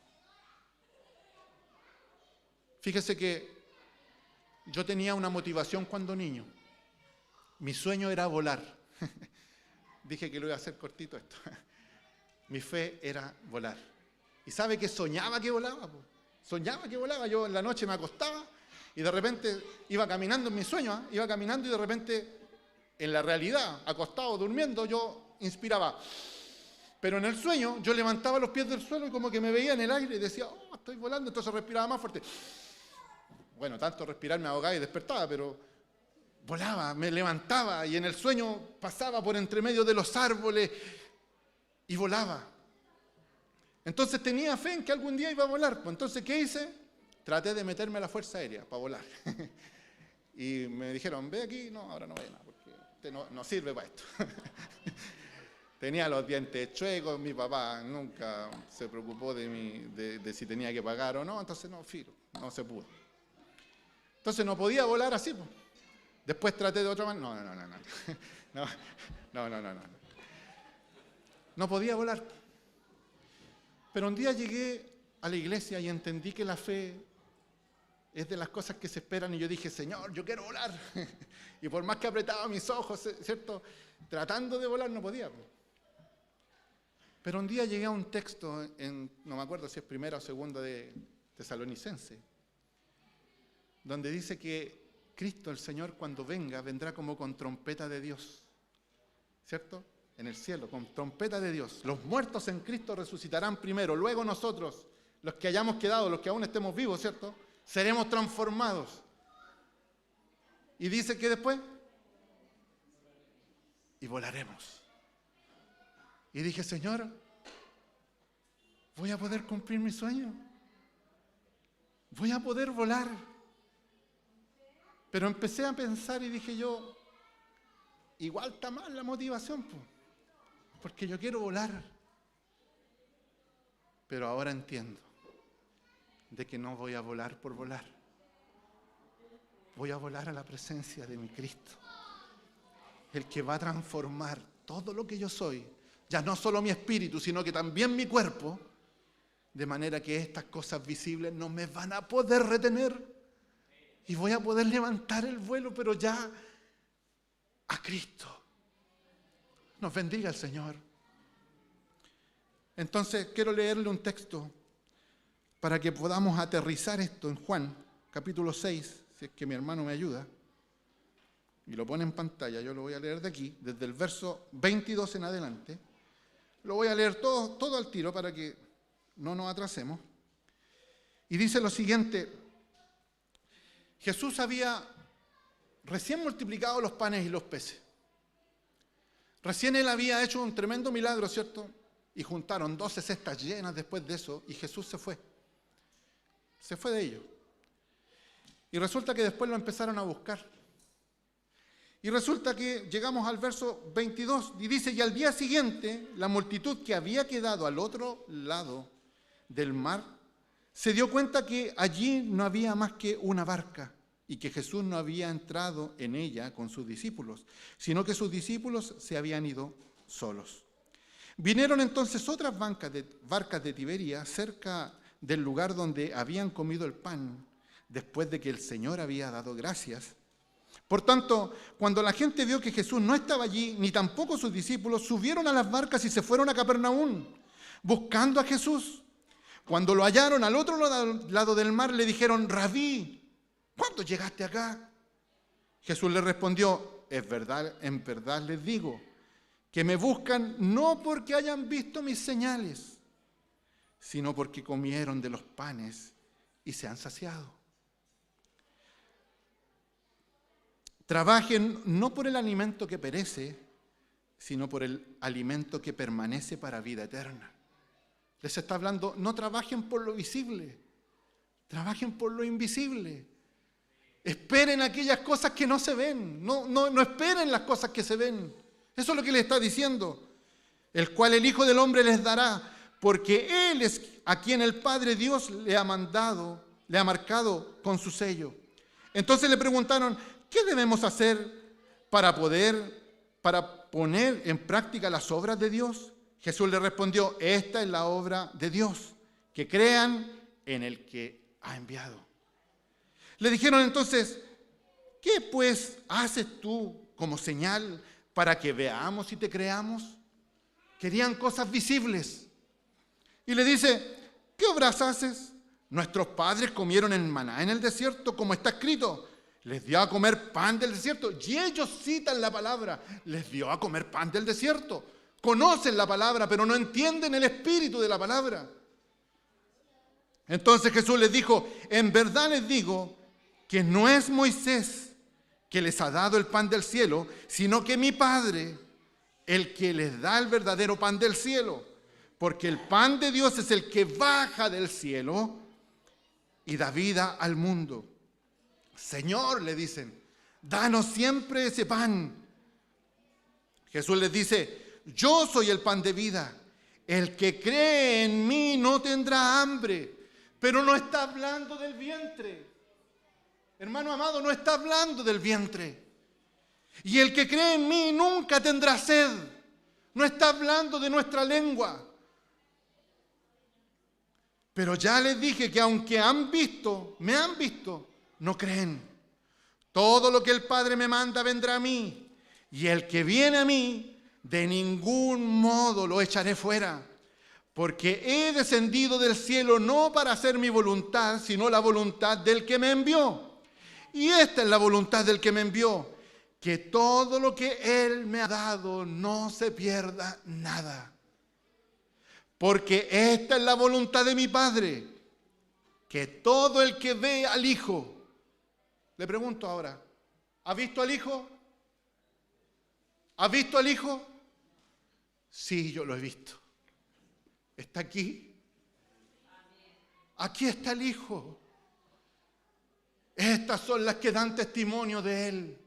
Fíjese que yo tenía una motivación cuando niño. Mi sueño era volar. Dije que lo iba a hacer cortito esto. Mi fe era volar. ¿Y sabe que soñaba que volaba? Soñaba que volaba. Yo en la noche me acostaba y de repente iba caminando en mi sueño, iba caminando y de repente en la realidad, acostado, durmiendo, yo inspiraba. Pero en el sueño yo levantaba los pies del suelo y como que me veía en el aire y decía, oh, estoy volando, entonces respiraba más fuerte. Bueno, tanto respirar me ahogaba y despertaba, pero volaba, me levantaba y en el sueño pasaba por entre medio de los árboles y volaba. Entonces tenía fe en que algún día iba a volar. Pues entonces, ¿qué hice? Traté de meterme a la Fuerza Aérea para volar. Y me dijeron, ve aquí, no, ahora no vaya nada, porque usted no sirve para esto. Tenía los dientes chuecos, mi papá nunca se preocupó de si tenía que pagar o no, entonces no se pudo. Entonces no podía volar así, pues. Después traté de otra manera. No. No podía volar. Pero un día llegué a la iglesia y entendí que la fe es de las cosas que se esperan y yo dije, Señor, yo quiero volar. Y por más que apretaba mis ojos, ¿cierto? Tratando de volar no podía. Pero un día llegué a un texto, no me acuerdo si es primera o segunda de Tesalonicense, donde dice que Cristo, el Señor, cuando venga, vendrá como con trompeta de Dios, ¿cierto? En el cielo, con trompeta de Dios. Los muertos en Cristo resucitarán primero, luego nosotros, los que hayamos quedado, los que aún estemos vivos, ¿cierto? Seremos transformados. Y dice que después, y volaremos. Y dije, Señor, ¿voy a poder cumplir mi sueño? ¿Voy a poder volar? Pero empecé a pensar y dije yo, igual está mal la motivación, porque yo quiero volar. Pero ahora entiendo de que no voy a volar por volar. Voy a volar a la presencia de mi Cristo, el que va a transformar todo lo que yo soy, ya no solo mi espíritu, sino que también mi cuerpo, de manera que estas cosas visibles no me van a poder retener. Y voy a poder levantar el vuelo, pero ya a Cristo. Nos bendiga el Señor. Entonces, quiero leerle un texto para que podamos aterrizar esto en Juan, capítulo 6, si es que mi hermano me ayuda. Y lo pone en pantalla, yo lo voy a leer de aquí, desde el verso 22 en adelante. Lo voy a leer todo al tiro para que no nos atrasemos. Y dice lo siguiente: Jesús había recién multiplicado los panes y los peces. Recién él había hecho un tremendo milagro, ¿cierto? Y juntaron 12 cestas llenas después de eso, y Jesús se fue. Se fue de ellos. Y resulta que después lo empezaron a buscar. Y resulta que llegamos al verso 22, y dice: y al día siguiente, la multitud que había quedado al otro lado del mar, se dio cuenta que allí no había más que una barca, y que Jesús no había entrado en ella con sus discípulos, sino que sus discípulos se habían ido solos. Vinieron entonces otras barcas de Tiberia cerca del lugar donde habían comido el pan, después de que el Señor había dado gracias. Por tanto, cuando la gente vio que Jesús no estaba allí, ni tampoco sus discípulos, subieron a las barcas y se fueron a Capernaum, buscando a Jesús. Cuando lo hallaron al otro lado del mar, le dijeron: Rabí, ¿cuándo llegaste acá? Jesús les respondió: en verdad les digo, que me buscan no porque hayan visto mis señales, sino porque comieron de los panes y se han saciado. Trabajen no por el alimento que perece, sino por el alimento que permanece para vida eterna. Les está hablando: no trabajen por lo visible, trabajen por lo invisible. Esperen aquellas cosas que no se ven, no esperen las cosas que se ven. Eso es lo que le está diciendo. El cual el Hijo del Hombre les dará, porque Él es a quien el Padre Dios le ha marcado con su sello. Entonces le preguntaron: ¿qué debemos hacer para poner en práctica las obras de Dios? Jesús le respondió: esta es la obra de Dios, que crean en el que ha enviado. Le dijeron entonces: ¿qué pues haces tú como señal para que veamos y te creamos? Querían cosas visibles. Y le dice: ¿qué obras haces? Nuestros padres comieron el maná en el desierto, como está escrito: les dio a comer pan del desierto. Y ellos citan la palabra: les dio a comer pan del desierto. Conocen la palabra, pero no entienden el espíritu de la palabra. Entonces Jesús les dijo: en verdad les digo que no es Moisés que les ha dado el pan del cielo, sino que mi Padre, el que les da el verdadero pan del cielo. Porque el pan de Dios es el que baja del cielo y da vida al mundo. Señor, le dicen, danos siempre ese pan. Jesús les dice: yo soy el pan de vida. El que cree en mí no tendrá hambre. Pero no está hablando del vientre. Hermano amado, no está hablando del vientre. Y el que cree en mí nunca tendrá sed. No está hablando de nuestra lengua. Pero ya les dije que aunque me han visto, no creen. Todo lo que el Padre me manda vendrá a mí. Y el que viene a mí, de ningún modo lo echaré fuera. Porque he descendido del cielo no para hacer mi voluntad, sino la voluntad del que me envió. Y esta es la voluntad del que me envió, que todo lo que Él me ha dado no se pierda nada. Porque esta es la voluntad de mi Padre, que todo el que ve al Hijo. Le pregunto ahora: ¿ha visto al Hijo? ¿Ha visto al Hijo? Sí, yo lo he visto. ¿Está aquí? Aquí está el Hijo. Estas son las que dan testimonio de Él.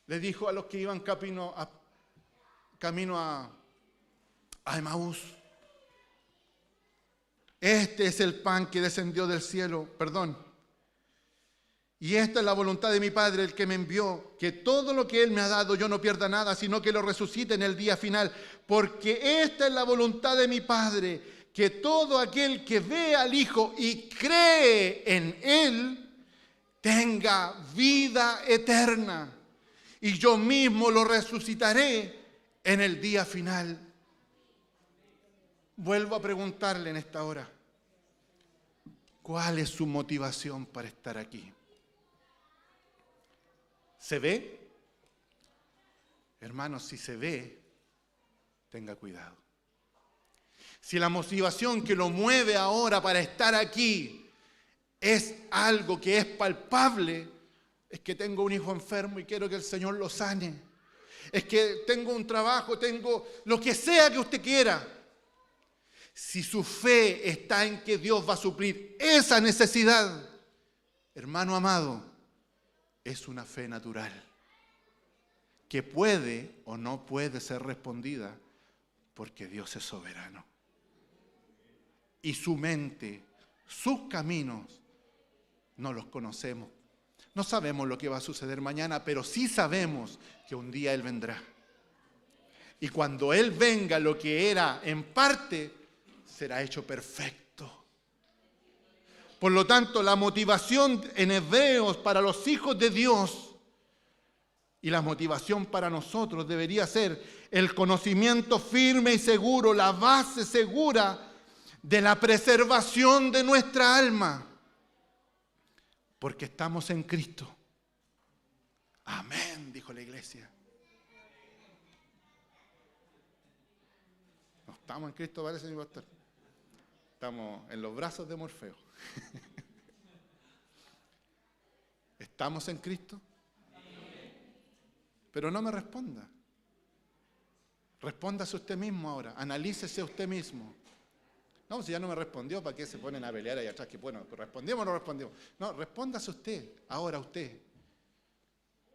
Le dijo a los que iban camino a Emaús: este es el pan que descendió del cielo, y esta es la voluntad de mi Padre, el que me envió, que todo lo que Él me ha dado yo no pierda nada, sino que lo resucite en el día final. Porque esta es la voluntad de mi Padre, que todo aquel que ve al Hijo y cree en Él tenga vida eterna, y yo mismo lo resucitaré en el día final. Vuelvo a preguntarle en esta hora: ¿cuál es su motivación para estar aquí? ¿Se ve? Hermanos, si se ve, tenga cuidado. Si la motivación que lo mueve ahora para estar aquí es algo que es palpable, es que tengo un hijo enfermo y quiero que el Señor lo sane. Es que tengo un trabajo, tengo lo que sea que usted quiera. Si su fe está en que Dios va a suplir esa necesidad, hermano amado, es una fe natural, que puede o no puede ser respondida porque Dios es soberano. Y su mente, sus caminos, no los conocemos. No sabemos lo que va a suceder mañana, pero sí sabemos que un día Él vendrá. Y cuando Él venga, lo que era en parte será hecho perfecto. Por lo tanto, la motivación en Hebreos para los hijos de Dios y la motivación para nosotros debería ser el conocimiento firme y seguro, la base segura de la preservación de nuestra alma. Porque estamos en Cristo. Amén, dijo la iglesia. No estamos en Cristo, parece, mi pastor. Estamos en los brazos de Morfeo. ¿Estamos en Cristo? Pero no me responda. Respóndase usted mismo ahora. Analícese usted mismo. No, si ya no me respondió, ¿para qué se ponen a pelear ahí atrás? Que bueno, ¿respondimos o no respondimos? No, respóndase usted, ahora usted.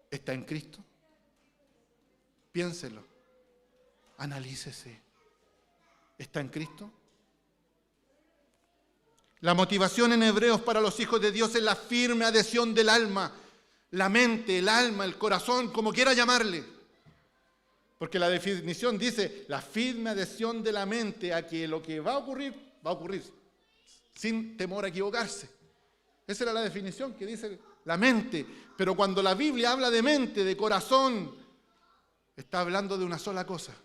¿Está en Cristo? Piénselo. Analícese. ¿Está en Cristo? La motivación en Hebreos para los hijos de Dios es la firme adhesión del alma, la mente, el alma, el corazón, como quiera llamarle. Porque la definición dice, la firme adhesión de la mente a que lo que va a ocurrir, sin temor a equivocarse. Esa era la definición que dice la mente. Pero cuando la Biblia habla de mente, de corazón, está hablando de una sola cosa.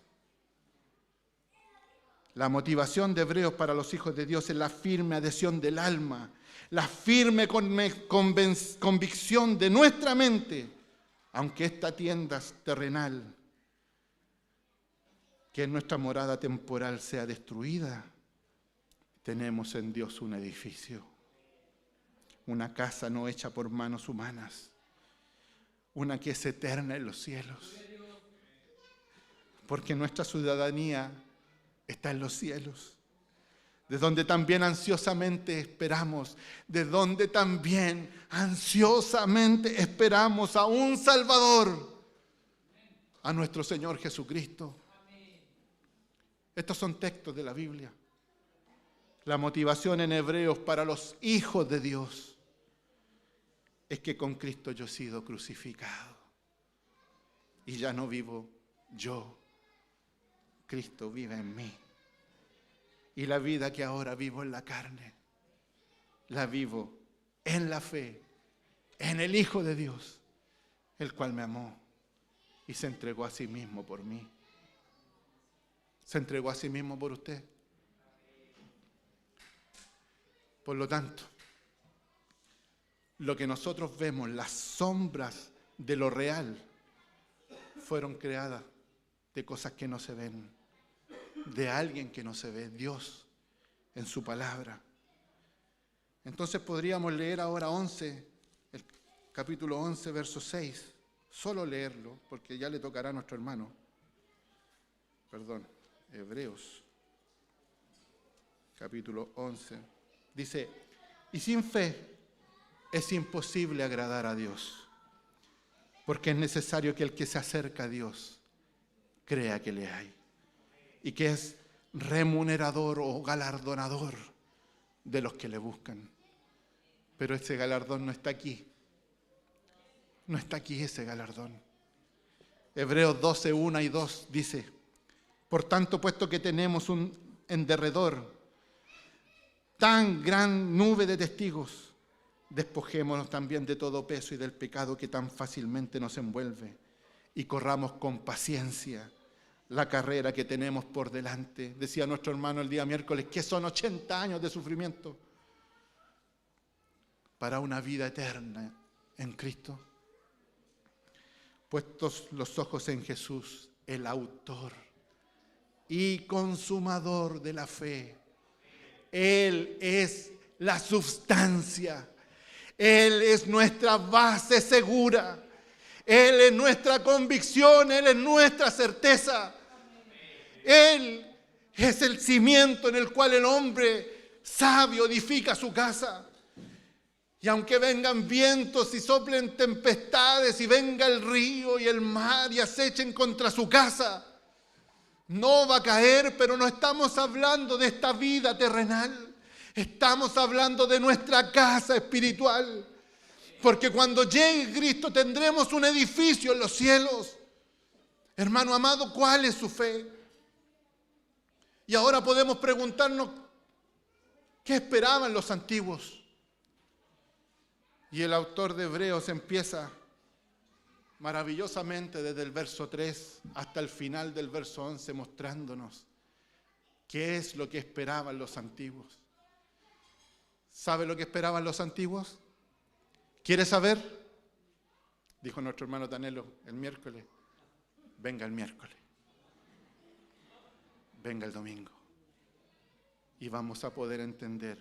La motivación de Hebreos para los hijos de Dios es la firme adhesión del alma, la firme convicción de nuestra mente, aunque esta tienda terrenal, que nuestra morada temporal sea destruida, tenemos en Dios un edificio, una casa no hecha por manos humanas, una que es eterna en los cielos, porque nuestra ciudadanía está en los cielos, de donde también ansiosamente esperamos, de donde también ansiosamente esperamos a un Salvador, a nuestro Señor Jesucristo. Estos son textos de la Biblia. La motivación en Hebreos para los hijos de Dios es que con Cristo yo he sido crucificado y ya no vivo yo. Cristo vive en mí. Y la vida que ahora vivo en la carne, la vivo en la fe, en el Hijo de Dios, el cual me amó y se entregó a sí mismo por mí. Se entregó a sí mismo por usted. Por lo tanto, lo que nosotros vemos, las sombras de lo real, fueron creadas de cosas que no se ven, de alguien que no se ve, Dios, en su palabra. Entonces podríamos leer ahora el capítulo 11, verso 6, solo leerlo, porque ya le tocará a nuestro hermano. Hebreos, capítulo 11, dice, y sin fe es imposible agradar a Dios, porque es necesario que el que se acerca a Dios crea que le hay, y que es remunerador o galardonador de los que le buscan. Pero ese galardón no está aquí. No está aquí ese galardón. Hebreos 12, 1 y 2 dice, por tanto, puesto que tenemos en derredor tan gran nube de testigos, despojémonos también de todo peso y del pecado que tan fácilmente nos envuelve y corramos con paciencia la carrera que tenemos por delante. Decía nuestro hermano el día miércoles que son 80 años de sufrimiento para una vida eterna en Cristo. Puestos los ojos en Jesús, el autor y consumador de la fe. Él es la sustancia. Él es nuestra base segura. Él es nuestra convicción. Él es nuestra certeza. Él es el cimiento en el cual el hombre sabio edifica su casa. Y aunque vengan vientos y soplen tempestades y venga el río y el mar y acechen contra su casa, no va a caer. Pero no estamos hablando de esta vida terrenal. Estamos hablando de nuestra casa espiritual. Porque cuando llegue Cristo tendremos un edificio en los cielos. Hermano amado, ¿cuál es su fe? Y ahora podemos preguntarnos, ¿qué esperaban los antiguos? Y el autor de Hebreos empieza maravillosamente desde el verso 3 hasta el final del verso 11 mostrándonos qué es lo que esperaban los antiguos. ¿Sabe lo que esperaban los antiguos? ¿Quiere saber? Dijo nuestro hermano Tanelo el miércoles. Venga el miércoles. Venga el domingo. Y vamos a poder entender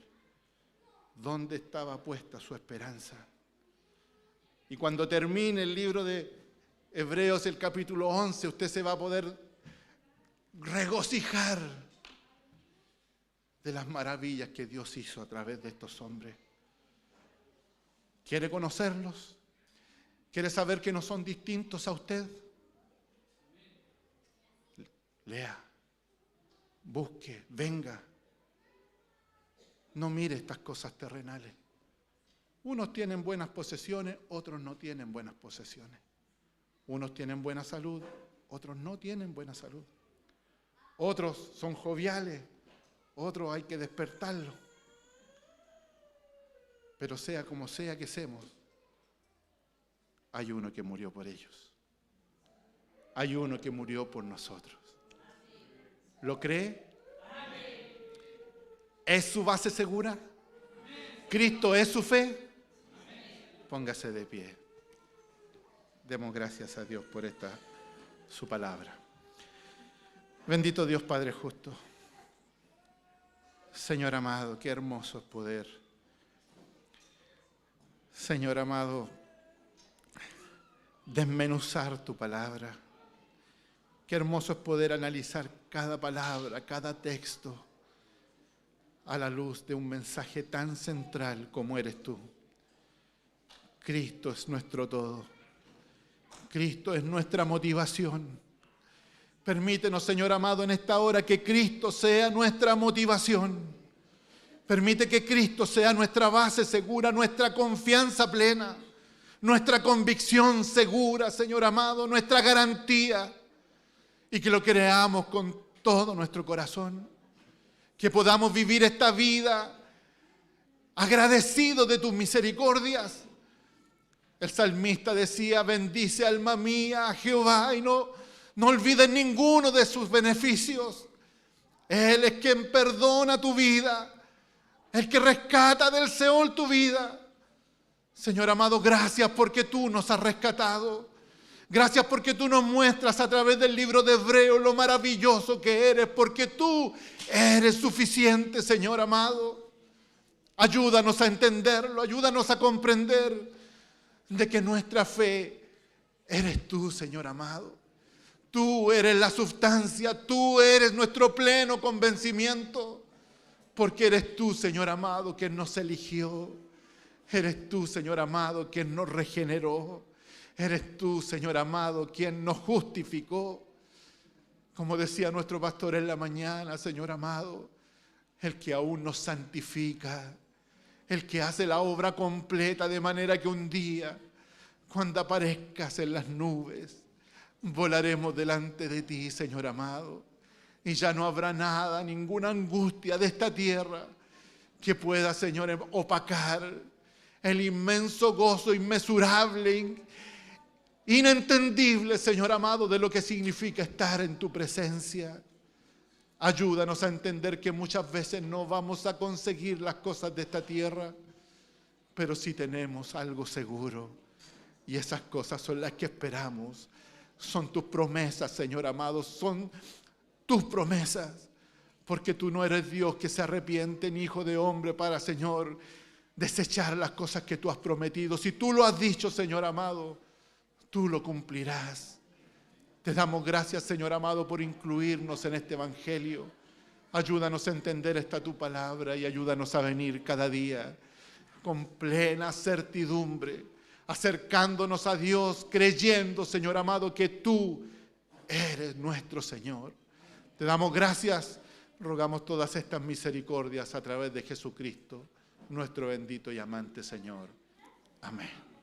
dónde estaba puesta su esperanza. Y cuando termine el libro de Hebreos, el capítulo 11, usted se va a poder regocijar de las maravillas que Dios hizo a través de estos hombres. ¿Quiere conocerlos? ¿Quiere saber que no son distintos a usted? Lea, busque, venga. No mire estas cosas terrenales. Unos tienen buenas posesiones, otros no tienen buenas posesiones. Unos tienen buena salud, otros no tienen buena salud. Otros son joviales, otros hay que despertarlos. Pero sea como sea que seamos, hay uno que murió por ellos. Hay uno que murió por nosotros. ¿Lo cree? ¿Es su base segura? ¿Cristo es su fe? Póngase de pie. Demos gracias a Dios por esta su palabra. Bendito Dios Padre justo. Señor amado, qué hermoso es poder. Señor amado, desmenuzar tu palabra. Qué hermoso es poder analizar cada palabra, cada texto, a la luz de un mensaje tan central como eres tú. Cristo es nuestro todo. Cristo es nuestra motivación. Permítenos, Señor amado, en esta hora que Cristo sea nuestra motivación. Permite que Cristo sea nuestra base segura, nuestra confianza plena, nuestra convicción segura, Señor amado, nuestra garantía. Y que lo creamos con todo nuestro corazón. Que podamos vivir esta vida agradecidos de tus misericordias. El salmista decía, bendice alma mía a Jehová y no olvides ninguno de sus beneficios. Él es quien perdona tu vida, el que rescata del Seol tu vida. Señor amado, gracias porque tú nos has rescatado. Gracias porque tú nos muestras a través del libro de Hebreos lo maravilloso que eres, porque tú eres suficiente, Señor amado. Ayúdanos a entenderlo, ayúdanos a comprender de que nuestra fe eres tú, Señor amado. Tú eres la sustancia, tú eres nuestro pleno convencimiento, porque eres tú, Señor amado, quien nos eligió. Eres tú, Señor amado, quien nos regeneró. Eres tú, Señor amado, quien nos justificó. Como decía nuestro pastor en la mañana, Señor amado, el que aún nos santifica, el que hace la obra completa de manera que un día, cuando aparezcas en las nubes, volaremos delante de ti, Señor amado, y ya no habrá nada, ninguna angustia de esta tierra que pueda, Señor, opacar el inmenso gozo inmesurable, inentendible, Señor amado, de lo que significa estar en tu presencia. Ayúdanos a entender que muchas veces no vamos a conseguir las cosas de esta tierra, pero sí tenemos algo seguro, y esas cosas son las que esperamos. Son tus promesas, Señor amado, son tus promesas, porque tú no eres Dios que se arrepiente, ni hijo de hombre para, Señor, desechar las cosas que tú has prometido. Si tú lo has dicho, Señor amado, tú lo cumplirás. Te damos gracias, Señor amado, por incluirnos en este evangelio. Ayúdanos a entender esta tu palabra y ayúdanos a venir cada día con plena certidumbre, acercándonos a Dios, creyendo, Señor amado, que tú eres nuestro Señor. Te damos gracias, rogamos todas estas misericordias a través de Jesucristo, nuestro bendito y amante Señor. Amén.